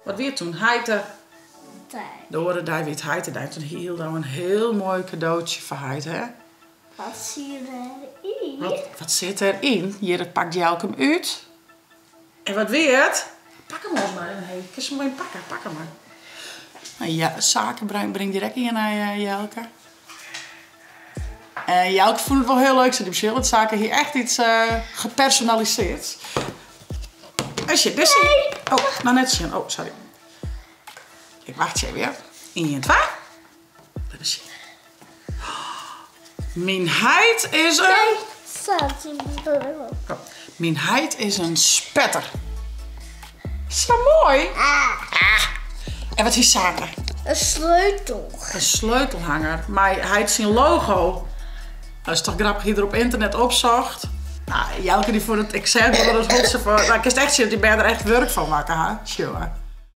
Wat weer toen? Heite. Door daar weer het heite daar. Toen hield dan een heel mooi cadeautje voor Heite, hè? Wat zie je erin? Wat zit erin? Hier pakt Jelke hem uit. En wat weer het? Pak hem op maar. Nee, ik kan hem maar pakken. Pak hem maar. Nou, ja, zaken breng direct in naar Jelke. Jelke vond het wel heel leuk. Ze die verschillende zaken hier echt iets gepersonaliseerd. En shit, dus oh, nou net zien. Oh, sorry. Ik wacht je weer. 1, 2. Dat is mijn heid is een... Oh, mijn heid is een spetter. Zo mooi. En wat is zaken? Een sleutel. Een sleutelhanger. Maar hij heeft zijn logo. Dat is toch grappig, hij er op internet opzocht. Nou, Jelke die voor het exempel dat het hotse voor... Nou, ik kan echt zien dat die bij er echt werk van maken, hè? Sure.